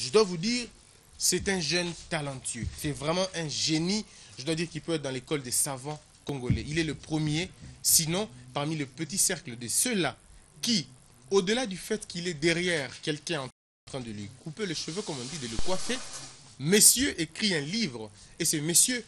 je dois vous dire, c'est un jeune talentueux. C'est vraiment un génie. Je dois dire qu'il peut être dans l'école des savants congolais. Il est le premier, sinon, parmi le petit cercle de ceux-là qui, au-delà du fait qu'il est derrière quelqu'un en train de lui couper les cheveux, comme on dit, de le coiffer, monsieur écrit un livre. Et c'est monsieur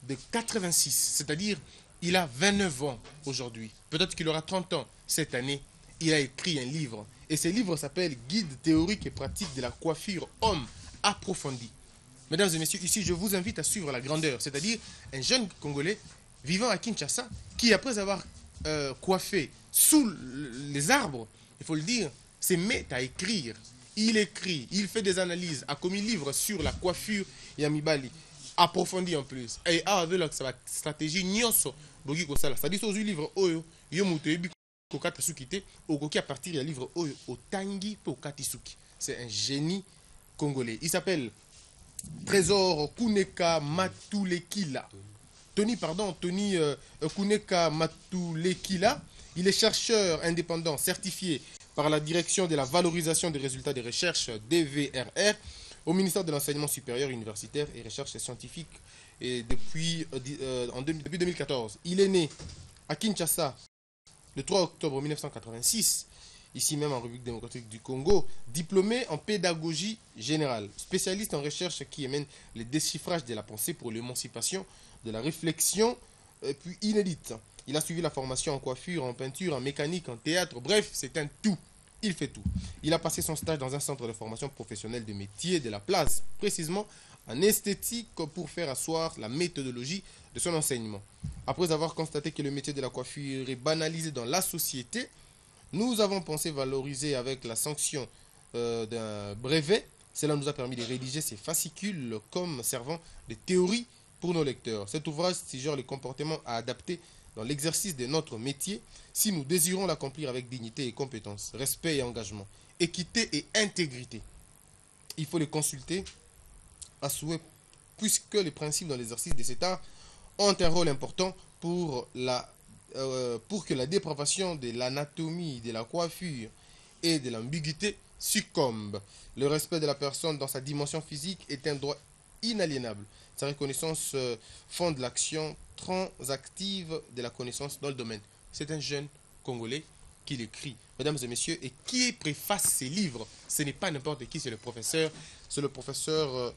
de 86, c'est-à-dire il a 29 ans aujourd'hui. Peut-être qu'il aura 30 ans cette année. Il a écrit un livre. Et ce livre s'appelle Guide théorique et pratique de la coiffure homme approfondie. Mesdames et messieurs, ici je vous invite à suivre la grandeur, c'est-à-dire un jeune Congolais vivant à Kinshasa qui, après avoir coiffé sous les arbres, il faut le dire, se met à écrire. Il écrit, il fait des analyses, a commis livre sur la coiffure Yamibali, approfondi en plus. Et avec la stratégie nyonso bogi kosala. C'est-à-dire que ce livre oyo yo mutebi kokata sukite okoki à partir du livre oyo otangi po katisuki. C'est un génie congolais. Il s'appelle Trésor Kuneka Matulekila. Tony Kuneka Matulekila. Il est chercheur indépendant certifié par la Direction de la valorisation des résultats des recherches DVRR au ministère de l'Enseignement supérieur, universitaire et recherche scientifique et depuis 2014. Il est né à Kinshasa le 3 octobre 1986, ici même en République démocratique du Congo, diplômé en pédagogie générale, spécialiste en recherche qui amène le déchiffrage de la pensée pour l'émancipation de la réflexion, puis inédite. Il a suivi la formation en coiffure, en peinture, en mécanique, en théâtre, bref, c'est un tout. Il fait tout. Il a passé son stage dans un centre de formation professionnelle de métier de la place, précisément en esthétique, pour faire asseoir la méthodologie de son enseignement. Après avoir constaté que le métier de la coiffure est banalisé dans la société, nous avons pensé valoriser avec la sanction d'un brevet. Cela nous a permis de rédiger ces fascicules comme servant de théorie pour nos lecteurs. Cet ouvrage suggère les comportements à adapter dans l'exercice de notre métier si nous désirons l'accomplir avec dignité et compétence, respect et engagement, équité et intégrité. Il faut les consulter à souhait puisque les principes dans l'exercice de cet art ont un rôle important pour que la dépravation de l'anatomie, de la coiffure et de l'ambiguïté succombe. Le respect de la personne dans sa dimension physique est un droit inaliénable. Sa reconnaissance fonde l'action transactive de la connaissance dans le domaine. C'est un jeune Congolais qui l'écrit, mesdames et messieurs, et qui préface ses livres. Ce n'est pas n'importe qui, c'est le professeur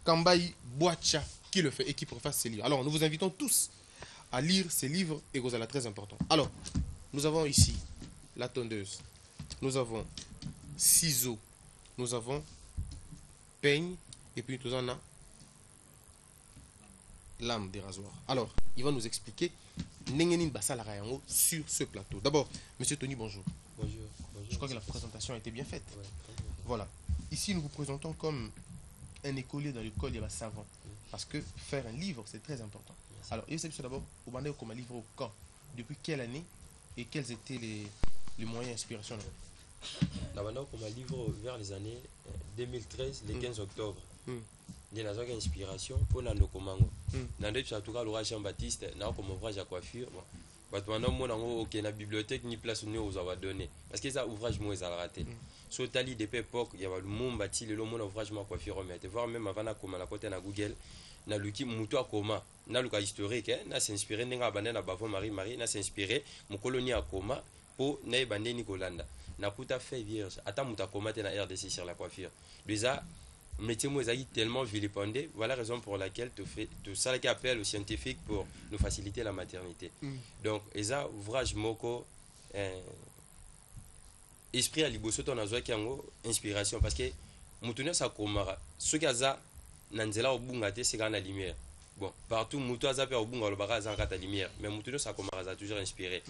Kambai Boacha qui le fait et qui préface ses livres. Alors, nous vous invitons tous à lire ces livres et vous allez très important. Alors, nous avons ici la tondeuse, nous avons ciseaux, nous avons peigne et puis nous en avons lame des rasoirs. Alors, il va nous expliquer Nengenin Basala sur ce plateau. D'abord, monsieur Tony, bonjour. Bonjour. Bonjour. Je crois que la présentation a été bien faite. Ouais. Voilà. Ici, nous vous présentons comme un écolier dans l'école, il y a savant. Parce que faire un livre, c'est très important. Merci. Alors, il s'agit d'abord, au bandé comme un livre au camp. Depuis quelle année et quels étaient les moyens d'inspiration? D'abord, comme un livre vers les années 2013, le 15 octobre. Il y a une inspiration pour Nando Komango. Nando Psatouka, Laura Jean-Baptiste, n'a comme ouvrage à coiffure. Maintenant, mon na bibliothèque ni place nous aux avoir donné. Parce que ça ouvrage moi ils ont raté. Sur Tali depuis époque, il y avait le monde bâti le mon ouvrage ma coiffure mais voir même avant na comme na côté na Google, na luki muto akoma, na luka historique, na s'inspirer n'enga banana bavon Marie na s'inspirer mon colonie akoma pour na bandé Nicolanda. Na kuta fait vierge, ata muta koma na RDC sur la coiffure. Déjà métier moi tellement vilipendé, voilà la raison pour laquelle tu ça qui appelle aux scientifiques pour nous faciliter la maternité. Donc ça ouvrage moko esprit à liboso ton azo qui ango inspiration parce que mutune sa komara ce qui aza nanzela obunga te c'est la lumière. Bon, partout mutu aza pe obunga lo baka za kata lumière, mais mutune sa komara za toujours inspiré.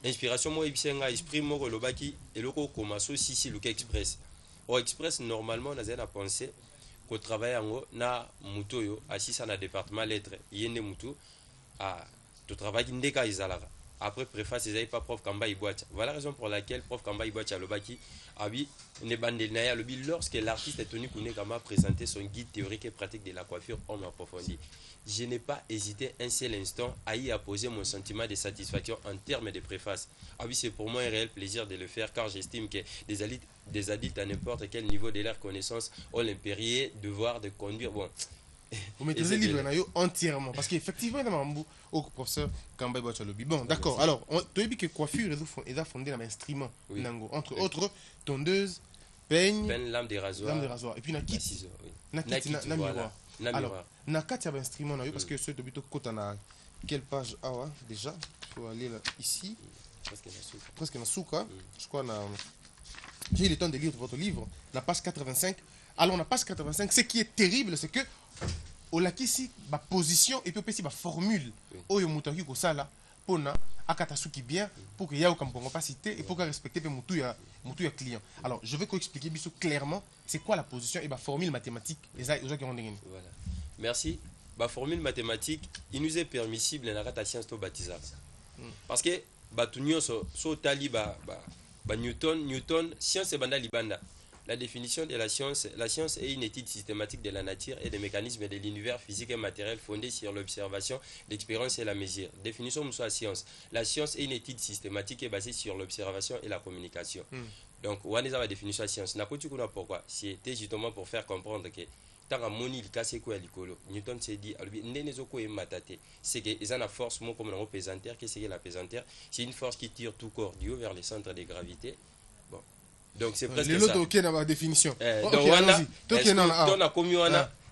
Inspiration moi ibisenga esprit moko lo baki eloko koma so si le express. Au express normalement on a pensé qu'au travail en na mutoyo assis dans le département lettres yende mutu à to travail ndeka izalara après préface ils n'avaient pas prof Kamba Iboacha. Voilà la raison pour laquelle prof Kamba Iboacha le baki abi ne bandelnaya le lorsque l'artiste Tony Koune Kamba présenté son guide théorique et pratique de la coiffure homme approfondi. Je n'ai pas hésité un seul instant à y apposer mon sentiment de satisfaction en termes de préface. Ah oui, c'est pour moi un réel plaisir de le faire car j'estime que des adultes à n'importe quel niveau de leur connaissance ont l'impérieux devoir de conduire. Bon. Vous maîtrisez le livre entièrement parce qu'effectivement, il y a un au professeur Kamba Iboachalobi. Bon, d'accord. Alors, tu as dit que coiffure est fondée dans l'instrument. Entre autres, tondeuse, peigne, lame de rasoir. Et puis, nakit. Na miroir. Alors, nakit, il y a un instrument parce que ce que na quelle page déjà, il faut aller là, ici. Presque dans Souka. Je crois j'ai eu le temps de lire votre livre, la page 85. Alors, la page 85, ce qui est terrible, c'est que au lakisi ba position et puis aussi ba formule oyo mutaki ko sala pona akatasuki bien pour que yao kampongo pas citer et pour que respecter pe mutu ya client. Alors je vais expliquer biso clairement c'est quoi la position et ba formule mathématique les gens qui ont ndengeni. Voilà. Merci. Ba formule mathématique il nous est permissible na kata science to baptisal. Parce que ba tunyo so tali ba Newton science e banda libanda. La définition de la science est une étude systématique de la nature et des mécanismes de l'univers physique et matériel fondée sur l'observation, l'expérience et la mesure. Définition de la science. La science est une étude systématique et basée sur l'observation et la communication. Donc, on a la définition de la science. Pourquoi? C'était justement pour faire comprendre que tant que moni il casse quoi l'icolo. Newton s'est dit, c'est que ils ont la force, comme on pesanteur, qu'est-ce que la pesanteur? C'est une force qui tire tout corps du haut vers le centre de gravité. Donc c'est presque ça. L'autre dans la définition.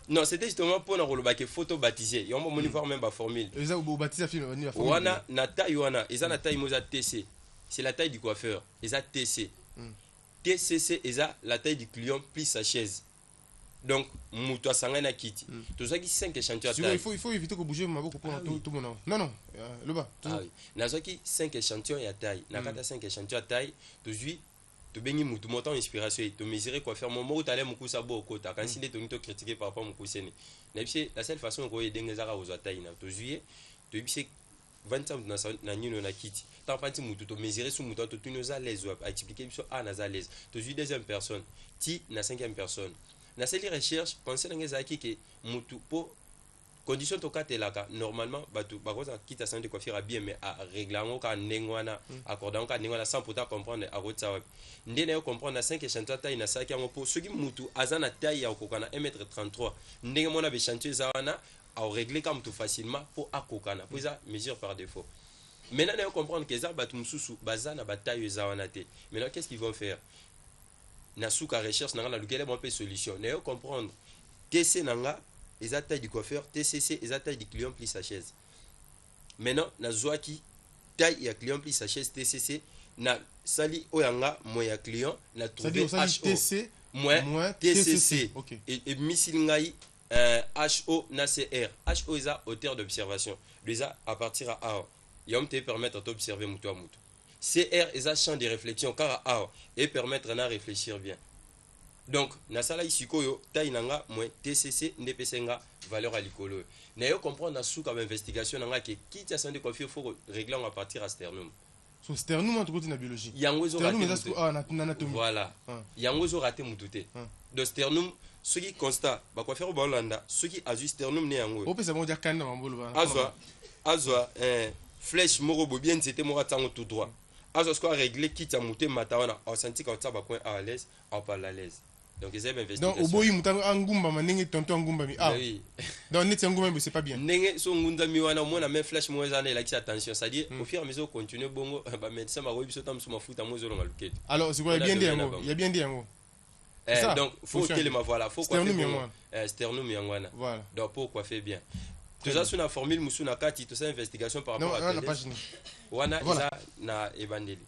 Non, c'était justement pour nous photo baptisé. Il y a un voir même la formule. Wana na taille wana, ils ont la taille moza TC. C'est la taille du coiffeur. Ils ont TC. TCC ils ont la taille du client plus sa chaise. Donc muto sangana kiti. Tout ça qui 5 échantillons taille. Il faut éviter que bouger ma beaucoup pour tout le monde. Non, le bas. Ah oui. Na qui 5 échantillons ya taille. Na kata 5 échantillons taille, toujours tu bénis mutu montant inspiration tu mesurer quoi faire mon mot t'allais mon coup ça beau kota quand si les tonitos critiquer par rapport mon coup c'est la seule façon qu'on aider les ara aux attaques na to juillet tu bis 25 na nino na kiti tant pas mutu to mesurer sous mutu to tu nous à l'aise à expliquer biso à na à l'aise tu juillet deuxième personne ti na cinquième personne na celle recherche penser dans les acquis que mutu pour condition to katelaka normalement batu bakoza kita sans de coiffure bien mais à réglant ka nengwana accordant ka nengwana sans pourtant comprendre à rotsa ndene yo comprendre na 5 échantillons taille na saki ngo pour ceux qui mutu azana taille ya kokana 1m33 ndenge mona be chantier zawana à régler comme tout facilement pour akokana pour ça mesure par défaut maintenant yo comprendre que ça batu mususu bazana bataille zawana te maintenant qu'est-ce qu'ils vont faire na souka recherche na lukele bon peu solution na yo comprendre TC nanga les attaques du coiffeur, TCC, les attaques du client plus sa chaise. Maintenant, na zoaki taille ya client plus sa chaise TCC, na sali oyanga moya client, na trouvé HO moins TCC. Et missilingai HO na CR. HO est à hauteur d'observation. Déjà à partir à A. Yom te permettre d'observer mutu à mutu. CR est à champ de réflexion car à A et permettre de réfléchir bien. Donc na sala isikoyo taille nanga moins TCC ndpc nga valeur à likolo na yo comprendre na sous comme investigation nanga que qui tient son de coiffure faut régler à partir à sternum so sternum en tout cas na biologie yango zo na anatomie voilà yango zo raté mututé de sternum ce qui constat ba coiffure ba Hollanda ce qui a juste sternum ne yango on peut savoir dire kana mambolo ba azwa flèche moro bien c'était mora tango tout droit azwa ce qu'on régler qui tient muté matawana au senti ka tsaba coin à l'aise ou pas à l'aise. Donc ils aiment investigation. Donc au bout muta angumba manenge tonto angumba mi oui. Donc net angumba mais c'est pas bien. Nenge so ngunda mi wana mo na même flash mo ezana la attention, ça dit au fur et à mesure continue bongo ba médecin ba biso tam suma futa mo zolo ngaluket. Alors c'est quoi bien dit yango, il y a bien dit yango. Donc faut téléma voilà, faut quoi sternum yangwana. Voilà. Donc pour coiffer bien. Tout ça sur la formule musuna kati tout ça investigation par rapport à la page ni. Wana isa na ebandeli.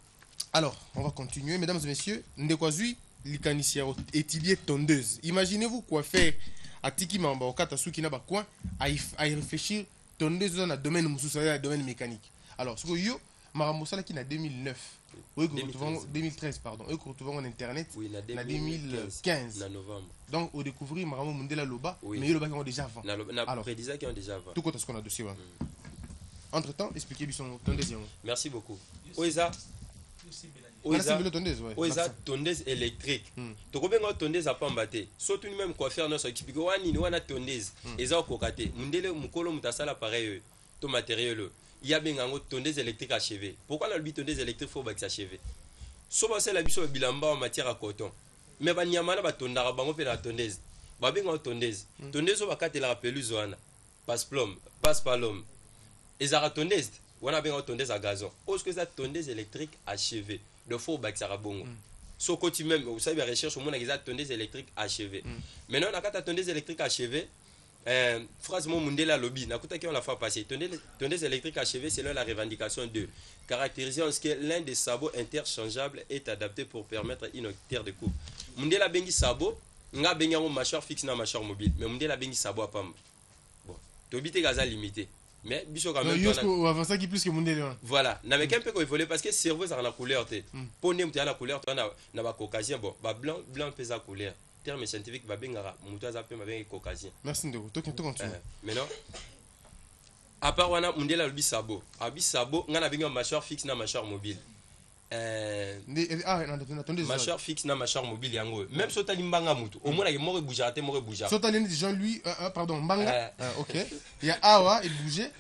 Alors, on va continuer mesdames et messieurs, Ndekwazui Likanisia étudier tondeuse. Imaginez-vous quoi faire à Tiki Mamba au Katasu qui n'a pas quoi à réfléchir tondeuse dans le domaine le domaine mécanique. Alors, ce que yo Maramosala qui n'a 2009. Oui, 2013 pardon. Et que retrouvons en internet en 2015 en novembre. Donc au découvrir Maramo Mundela Loba mais Loba qui ont déjà avant. Alors, prédisait qui ont déjà avant. Tout compte ce qu'on a dossier. entre temps expliquez bison tondeuse yango. Merci beaucoup. Oeza tondeuse électrique. Tokobenga tondeuse à pambate. Surtout même coiffeur non so expliquer wani wana tondeuse eza kokate. Mundele mukolo mutasala pareil to matériel. Il y a bien une tondeuse électrique à cheveux. Pourquoi la tondeuse électrique faut bâtir cheveux? Souvent c'est la biso bilamba en matière à coton. Mais ba nyamana ba tondara bango pe la tondeuse. Ba benga tondeuse. Tondeuse ba kate la pelouse wana. Passe palom. Ezara tondeuse. Wana benga tondeuse à gazon. Est-ce que ça tondeuse électrique à cheveux? De faux bâtir à bongo. So côté même vous savez recherche au monde a tondeuse électrique à cheveux. Maintenant on a kata tondeuse électrique à cheveux. Phrase mon Mundela lobby nakuta qui on la fois passer tondeuse électrique à cheveux selon la revendication de caractériser en ce que l'un des sabots interchangeables est adapté pour permettre une terre de coupe. Mundela bengi sabot nga bengi un mâchoire fixe na mâchoire mobile mais Mundela bengi sabot à pam bon tobité gaza limité mais biso quand même on va ça qui plus que Mundela voilà na mais un peu évoluer parce que cerveau ça a la couleur té pone mutana la couleur na ba caucasien bon ba blanc pesa couleur terme scientifique va bengara mutaza pe ma bengi caucasien. Merci Ndeko to continue. Maintenant à part wana Mundela lobi sabo abi sabo nga na bengi mâchoire fixe na mâchoire mobile mâchoire fixe na mâchoire mobile yango même so tali mbanga mutu au moins mo bouger te mo bouger so tali Jean-Louis pardon mbanga OK il y a awa et bouger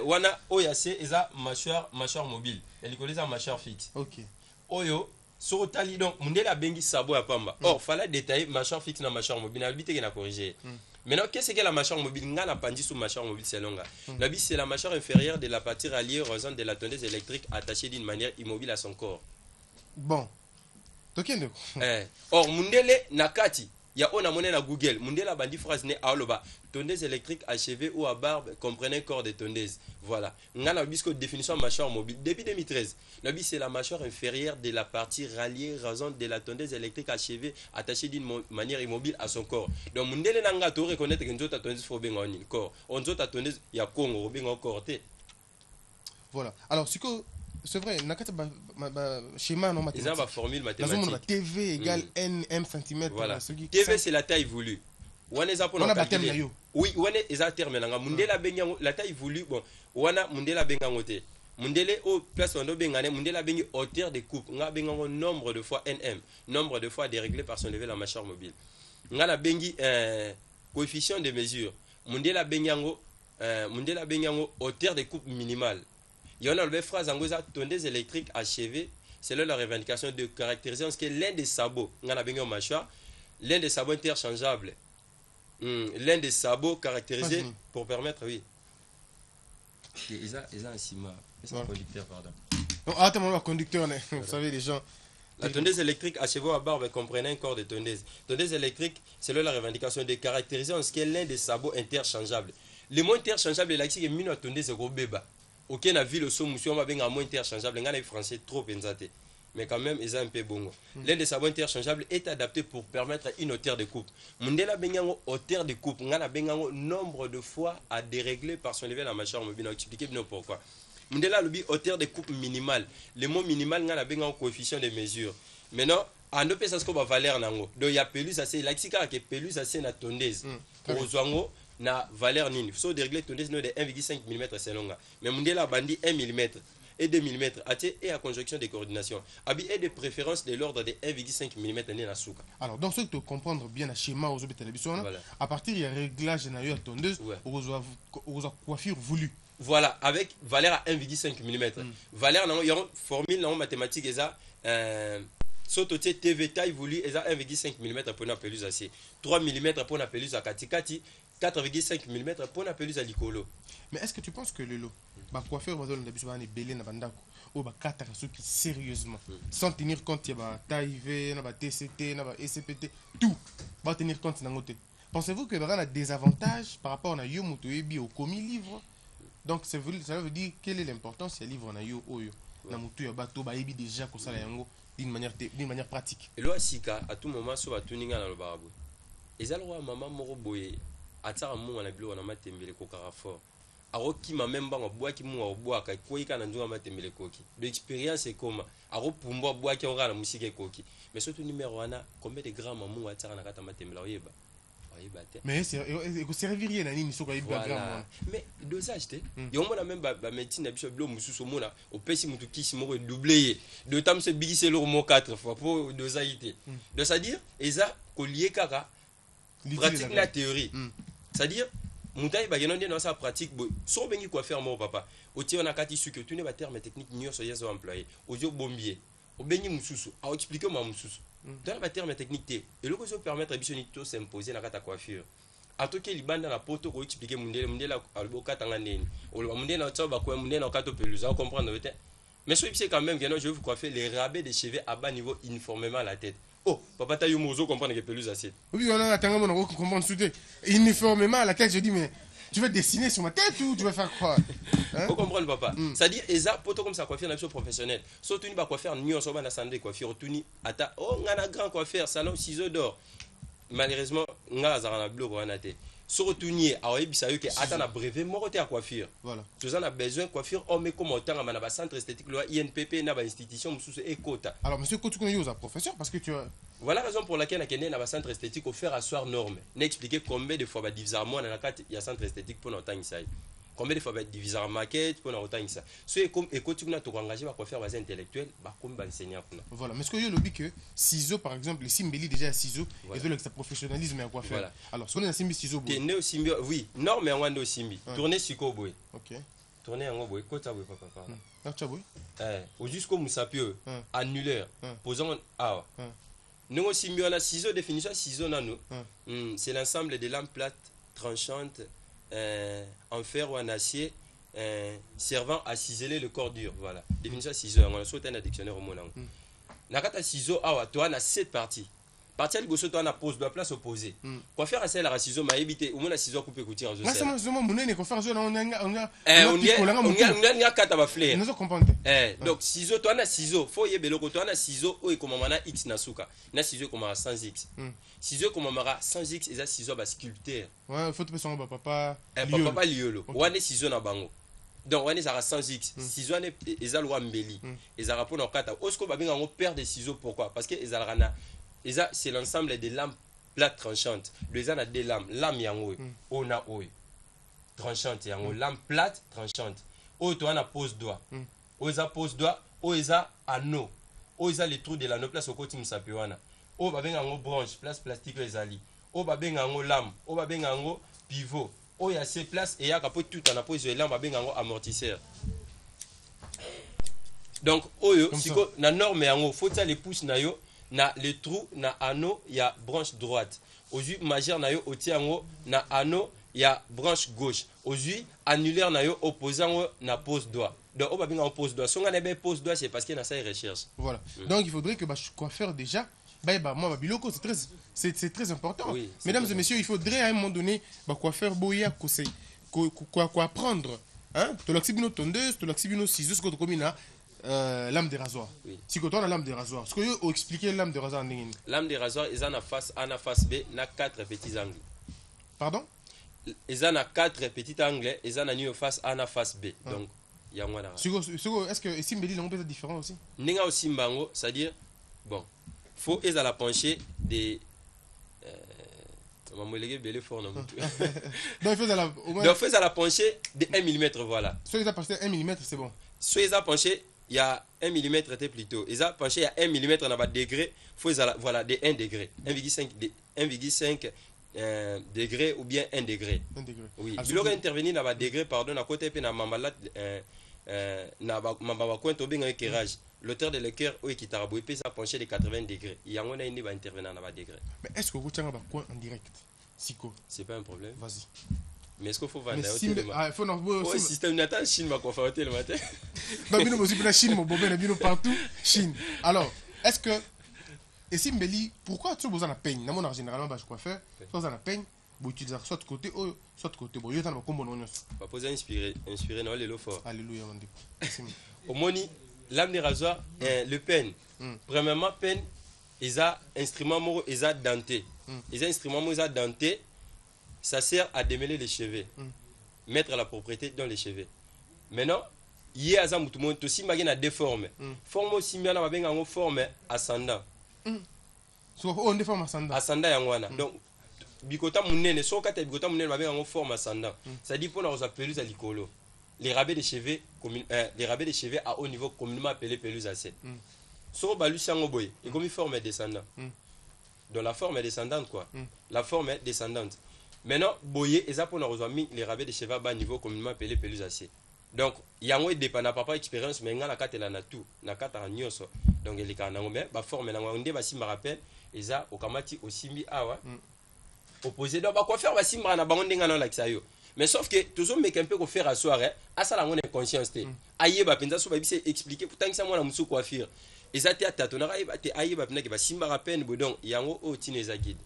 wana oyase eza mâchoire mobile elikoleza mâchoire fixe OK oyo so tali donc Mundela bengi sabo ya pamba or fallait détailler mâchoire fixe na mâchoire mobile na bité que na corriger. Maintenant, qu'est-ce que la mâchoire mobile? Nga na pandi sous mâchoire mobile c'est longa. La bise c'est la mâchoire inférieure de la partie ralliée rejointe de la tondeuse électrique attachée d'une manière immobile à son corps. Bon. Tokende. Or Mundele nakati ya ona monnaie na Google. Mundela bandi phrase ne aoloba tondeuse électrique à cheveux ou à barbe comprenez corps de tondeuse. Voilà. Nga na bisco définition mâchoire mobile depuis 2013. La bise c'est la mâchoire inférieure de la partie ralliée rejointe de la tondeuse électrique à cheveux attachée d'une manière immobile à son corps. Donc Mundele nanga to reconnaître que nzota tondeuse faut benga on corps. On nzota tondeuse ya Congo benga corps te. Voilà. Alors c'est vrai, nakata schéma non mathématique. Ils ont formule mathématique. TV égale n cm. Voilà. TV c'est la taille voulue. Wana pour calculer. Oui, wana eza terme nanga Mundela benga la taille voulue bon. Wana Mundela benga ngote. Mundele au place on bengane Mundela bengi hauteur de coupe. Nga benga nombre de fois nm, nombre de fois déréglé par son levé la mâchoire mobile. Nga la bengi coefficient de mesure. Mundela bengango hauteur de coupe minimale. Il y a une phrase en gros tondeuse électrique à cheveux selon la revendication de caractérisation que l'un des sabots mâchoire, l'un des sabots interchangeables, l'un des sabots caractérisés pour permettre oui. Ils ont un ciment, c'est un conducteur pardon. Non, attends le conducteur, vous savez les gens. La tondeuse électrique à cheveux à barbe comprenait un corps de tondeuse. Tondeuse électrique selon la revendication de caractérisation que l'un des sabots interchangeables. Les mots interchangeables électriques est mis à tondeuse gros béba. Ok na ville so monsieur va benga moins interchangeable ngana français trop pensate mais quand même ils ont un peu bon. L'un des sabots interchangeables est adapté pour permettre une hauteur de coupe. Mundela bengango hauteur de coupe ngana bengango nombre de fois à dérégler par son level la mâchoire mobile. On expliquer bien pourquoi. Mundela lobi hauteur de coupe minimale. Le mot minimal ngana bengango coefficient de mesure. Maintenant en deux ça ce qu'on va valeur nango. Donc il y a pelouse assez laxika que pelouse assez na tondeuse. Ozwango na valeur nini faut dérégler tondeuse de 1,5 mm c'est longa mais Mundela bandi 1 mm et 2 mm et à conjonction de coordination abi et de préférence de l'ordre de 1,5 mm na souka. Alors donc ce que tu comprendre bien le schéma aux télévisions à partir du réglage na yo tondeuse aux coiffure voulue. Voilà avec valeur à 1,5 mm. Valeur na yo formule na mathématique eza Soto TV taille voulue eza 1,5 mm pour na pelouse assez 3 mm pour na pelouse à katikati 4,5 mm pour la pelouse à l'icolo. Mais est-ce que tu penses que le lot, bah coiffeur va donner des bébés belé na bandako ou bah quatre ceux qui sérieusement sans tenir compte de la taille V, na ba TCT, na ba SCPT, tout va tenir compte na ngote. Pensez-vous que bah a des avantages par rapport à yo muto ebi au commis livre? Donc ça veut dire quelle est l'importance du livre na yo oyo na muto ya bato ba ebi déjà ko sala yango d'une manière pratique. Et là sika à tout moment so ba tuninga na lo barabu. Ezalwa maman moko boye atara munga na bilo na matembele ko carafort aroki ma memba ngobwaki munga obwaka koyika na nzunga matembele koki de expérience est comme aropumba bwaki on na musike koki mais surtout numéro 1 combien de grammes munga atara na kata matembele oyeba Mais c'est servir rien à nini so ka voilà. Mais dosage te et on a même ba médecine biso blo mususu mona au pesi mutu kisi moko doublé de tam se bigise le mo 4 fois pour dosage te donc ça dire eza ko lié kaka pratique la théorie c'est-à-dire mutai ba geno dans sa pratique so bengi quoi faire mon papa oti on a kati su que tu ne ba terme technique nyonso yeso employé ozo bombier o bengi mususu a expliquer ma mususu dans la terme technique te et le ko permettre biso ni to s'imposer na kata coiffure atoke libanda na poto ko expliquer mundela alboka tanga neni o mundela tsoba ko mundela kato pelusa on comprendre te mais so c'est quand même que non je veux vous coiffer les rabais des cheveux à bas niveau uniformément la tête. Oh papa ta yo mozo comprendre que pelusa c'est oui on a tanga mon ko comprendre souté uniformément à la tête je dis mais tu veux dessiner sur ma tête ou tu veux faire quoi hein? Faut comprendre papa ça dit eza poto comme ça coiffure na professionnel so tuni ba coiffeur nyo so ba na sande coiffure tuni ata oh ngana grand coiffeur salon ciseaux d'or malheureusement nga azara na bloc wana te so tuni a oyebisa yo ke ata na brevet moko te à coiffure voilà tu en as besoin coiffure homme comme autant na ba centre esthétique loi INPP na ba institution mususu ekota. Alors monsieur Kotuko yo za professeur parce que tu voilà la raison pour laquelle na kende na ba centre esthétique au faire asseoir norme n'expliquer combien de fois ba diviseur moi na kati ya centre esthétique pour autant ça combien de fois ba diviseur maquette pour autant ça so et comme ekoti na to engager ba coiffeur bas intellectuel ba comme ba enseignant voilà mais ce que yo lobi que ciseaux par exemple Simbeli déjà ciseaux et veut que professionnalisme à coiffeur voilà. Alors ce qu'on a simbi ciseaux boy né simbi oui norme en wando simbi tourner siko boy OK tourner en boy kota boy papa papa boy au jusqu'au musapio annulaire posons ah nous simbi on a ciseaux définition ciseaux nano c'est l'ensemble de lampes plates tranchantes en fer ou en acier servant à ciseler le corps dur. Voilà. Définition ciseaux. On a sauté dans le dictionnaire au monde. Nakata ciseaux, toi, on a 7 parties. Partie de gauche, toi, on a pose de la place opposée. Quoi faire à celle à ciseaux, m'a évité. Au moins, la ciseaux coupé couture. On a 4 à fleur. Donc, ciseaux, toi, on a ciseaux. Faut y avoir toi, on a ciseaux. Oui, comme on a X nasuka. On a ciseaux comme on a 100 X. Ciseaux comme on a 100 X, et ça ciseaux à sculpteur. Ouais, faut te passer en papa. Papa liolo. On a ciseaux na bango. Donc, on est à 100 X. Ciseaux, ils ont le mbeli. Ils ont rapport dans 4. Osko babinga on perd des ciseaux. Pourquoi? Parce que ils ont c'est l'ensemble des lames plates tranchantes. Les ans a des lames. Lame yango. On a oi. Tranchante yango. Lame plate tranchante. O to ana pose doigt. O isa pose doigt. O isa anneau. O isa les trous de l'anneau place au côté musapiwana. O babenga yango branche place plastique ezali. O babenga yango lame. O babenga yango pivot. O ya ces places et ya kapo tout en apose lame babenga yango amortisseur. Donc oyo siko na norme yango faut ça les pouces na yo na les trous na anneau ya branche droite. Aujourd'hui majeur na yo otiango na anneau ya branche gauche. Aujourd'hui annulaire na yo opposant na pose doigt. Donc on va bien en pose doigt. Si on a bien pose doigt c'est parce qu'il y a ça recherche. Voilà. Donc il faudrait que coiffeur déjà moi biloko c'est très important. Oui, mesdames et messieurs, il faudrait à un moment donné coiffeur boya quoi apprendre hein to l'axibino tondeuse, to l'axibino ciseaux ce que tu na lame de rasoir. Oui. Si tu as la lame de rasoir, ce que vous expliquez lame de rasoir en lame de rasoir, ils ont face A, na face B, na 4 petits angles. Pardon? Ils ont 4 petits angles, ils ont une face A, na face B. Donc il y a moins est-ce que Simbeli l'on peut être différent aussi? Ninga aussi mbango, c'est-à-dire bon, faut ils à la pencher des donc il faut à la pencher de 1 mm voilà. Soit ils ont penché 1 mm c'est bon. Soit ils ont penché il y a 1 mm plutôt. Ils ont penché il y a 1 mm dans le degré, faut voilà de 1 degré, 1,5 degré ou bien 1 degré. 1 degré. Oui. Il aurait intervenu dans le degré pardon à côté puis na mambalat na mamba coin to benga éclairage. L'auteur de l'équerre oui qui t'a puis ça penché de 80 degrés. Il y a on a une va intervenir dans le degré. Mais est-ce que vous tiens un coin en direct? Siko. C'est pas un problème. Vas-y. Mais est-ce qu'il faut vendre il faut non système natal Chine m'a coiffé le matin. Bah bino aussi pour la Chine mon bobé bino partout Chine. Alors, est-ce que et Simbeli pourquoi tu besoin de peigne? Dans mon généralement je coiffeur, soit dans la peigne, vous utilisez soit de côté ou soit de côté. Bon, yo dans comme on pas poser inspirer non les fort. Alléluia mon Dieu. Au moni lame de rasoir le peigne. Premièrement peigne ils a instrument moro ils a denté. Ils a instrument moro ils a denté. Ça sert à démêler les cheveux, mettre la propriété dans les cheveux. Maintenant, il y a un mouton aussi magana déforme. Forme aussi bien la benga en forme ascendant. So on déforme ascendant. Ascendant yangwana. Donc bikota munene so kata bikota munene ba benga forme ascendant ça dit pour la pelouse à likolo les rabais de cheveux à haut niveau communément appelés pelouse à 7 so balu sango boy et comme forme descendant donc la forme est descendante quoi la forme est descendante maintenant boyer et ça pour les rabais de cheveux à bas niveau communément appelés pelouse à 7 donc yango e dépend na papa expérience mais nga la katela na tout na kata nyoso donc il kana ngombe ba forme na ngonde ba simba rappel eza okamati osimbi awa opposé donc ba quoi faire ba simba na bango ndenga na lakisa yo mais sauf que toujours mec un peu ko faire à soirée à ça la ngone conscience te ayeba penza so ba bise expliquer pourtant que ça moi na musu coiffure eza te atata na ayeba te ayeba penza ke ba simba rappel donc yango o tineza guide.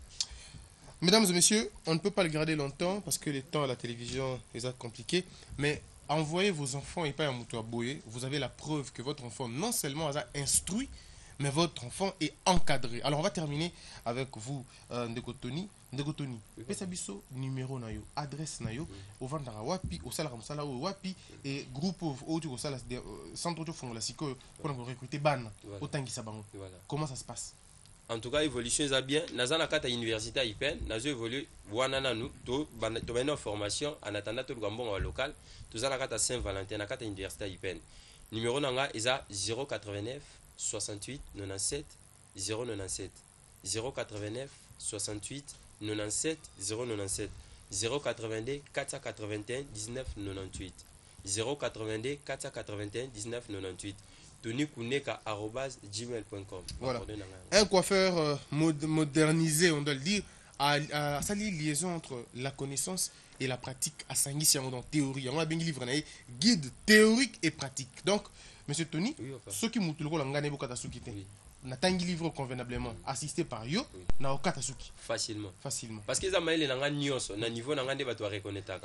Mesdames et messieurs, on ne peut pas le garder longtemps parce que les temps à la télévision est compliqué, mais envoyez vos enfants et pas à Moutouaboué. Vous avez la preuve que votre enfant non seulement a instruit, mais votre enfant est encadré. Alors on va terminer avec vous, Ndeko Tony. Ndeko Tony, Pesabiso, numéro nayo, adresse nayo, au Vandara Wapi, au Salam Sala Wapi, et groupe au Salas, centre de fond, la Siko, pour recruter Ban, au Tangi Sabango. Comment ça se passe? En tout cas, l'évolution est bien. Nous avons une université à Ipen, nous avons évolué, nous avons une formation en attendant tout le Gambon local. Nous avons une Saint-Valentin, nous avons une université à Ipen. Le numéro est 089 68 97 097. 089 68 97 097. 082 481 19 98. 082 481 19 98. tonykuneka@gmail.com. Voilà. Un coiffeur modernisé, on doit le dire, à sa liaison entre la connaissance et la pratique à Sangui dans théorie. On a bien livre guide théorique et pratique. Donc, monsieur Tony, ceux qui moutent le rôle en Gane Bokatasuki, on a un livre convenablement assisté par yo, na Okatasuki. Facilement. Parce que ça m'a dit na niveau na ngande bato reconnaître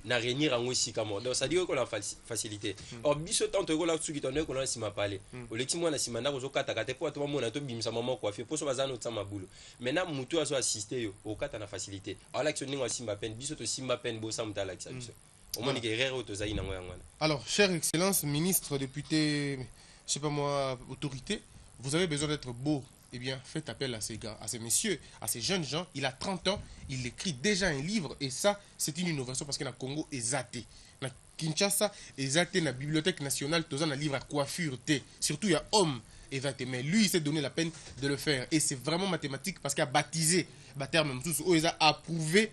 na réunir en aussi comme donc ça dit qu'on a facilité or biso tant que la tsuki tonne qu'on a sima parler au lexi moi na sima na ko kata kata pour toi mon to bimisa maman coiffé pour so bazano tsama boulot maintenant mutu aso assister yo au kata na facilité alors l'action ningo simba pen biso to simba pen bo samta la biso au moins que rere to zaina ngwana. Alors chère excellence ministre député je sais pas moi autorité vous avez besoin d'être beau. Eh bien, faites appel à ces gars, à ces messieurs, à ces jeunes gens. Il a 30 ans, il écrit déjà un livre et ça, c'est une innovation parce que le Congo est zaté. Na Kinshasa est zaté, la Bibliothèque nationale, tout ça, un livre à coiffure, surtout il y a homme et zaté. Mais lui, il s'est donné la peine de le faire et c'est vraiment mathématique parce qu'il a baptisé, même tous, il a approuvé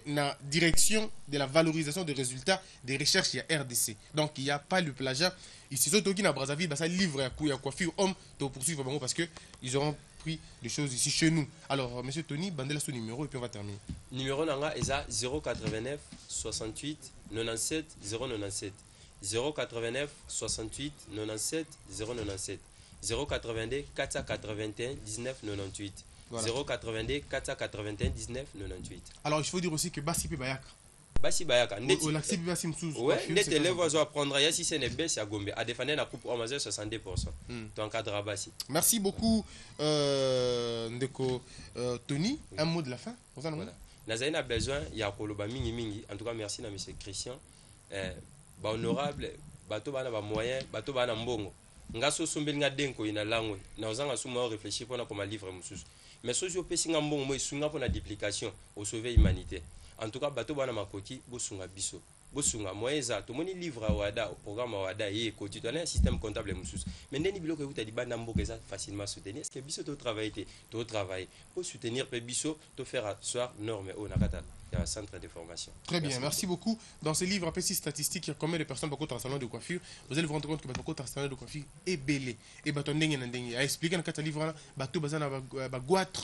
la direction de la valorisation des résultats des recherches à RDC. Donc, il n'y a pas le plagiat. Ici, surtout qui à Brazzaville, ça livre à coiffure homme, pour poursuivre parce qu'ils auront pris des choses ici chez nous. Alors, monsieur Tony, bandez son numéro et puis on va terminer. Numéro nanga est 089 68 97 097. 089 68 97 097. 082 481 19 98. Voilà. 082 481 19 98. Alors, il faut dire aussi que Bassi Bayaka. Basi bayaka ndeti olaxi biba simsous ouais ndeti élève ozo apprendre ya si c'est ne baisse à Gombe à défendre la coupe au moins 70%. Ton cadre Basi. Merci beaucoup Ndeko Tony, un mot de la fin. Voilà. Nazaina besoin ya koloba mingi en tout cas merci na monsieur Christian ba honorable bato bana ba moyen bato bana mbongo ngaso sombeli nga denko ina langwe na ozanga suma réfléchir pour na comme livre mususu mais socio pesinga mbongo mo isunga pour la duplication au sauver humanité. En tout cas, bateau bana makoti bosunga biso bosunga moyeza to moni livre wada au programme wada et koti to un système comptable mususu mais ndeni biloko euta di bana mboka ça facilement soutenir est-ce que biso to travailler pour soutenir pe biso to faire asseoir norme au nakata un centre de formation. Très bien, merci beaucoup. Dans ce livre, après 6 statistiques, il y a combien de personnes qui ont un salon de coiffure. Vous allez vous rendre compte que un salon de coiffure est belé. Et bateau a expliqué dans le livre, bateau bazana goitre,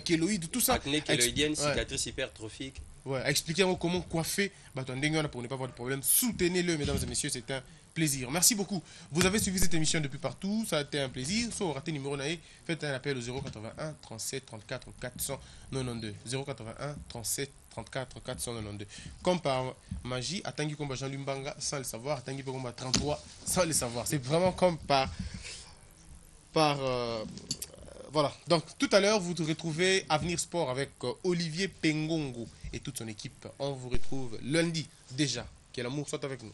kéloïde, tout ça. Acné kéloïdienne, cicatrice hypertrophique. Ouais, expliquer comment coiffer bateau pour ne pas avoir de problème. Soutenez-le, mesdames et messieurs, c'est un plaisir. Merci beaucoup. Vous avez suivi cette émission depuis partout, ça a été un plaisir. Soit raté numéro naï, faites un appel au 081 37 34 492. 081 37 34 492. Comme par magie, Atangi Komba Jean Lumbanga sans le savoir, Atangi Komba 33 sans le savoir. C'est vraiment comme voilà. Donc tout à l'heure, vous retrouvez Avenir Sport avec Olivier Pengongo et toute son équipe. On vous retrouve lundi déjà. Que l'amour soit avec nous.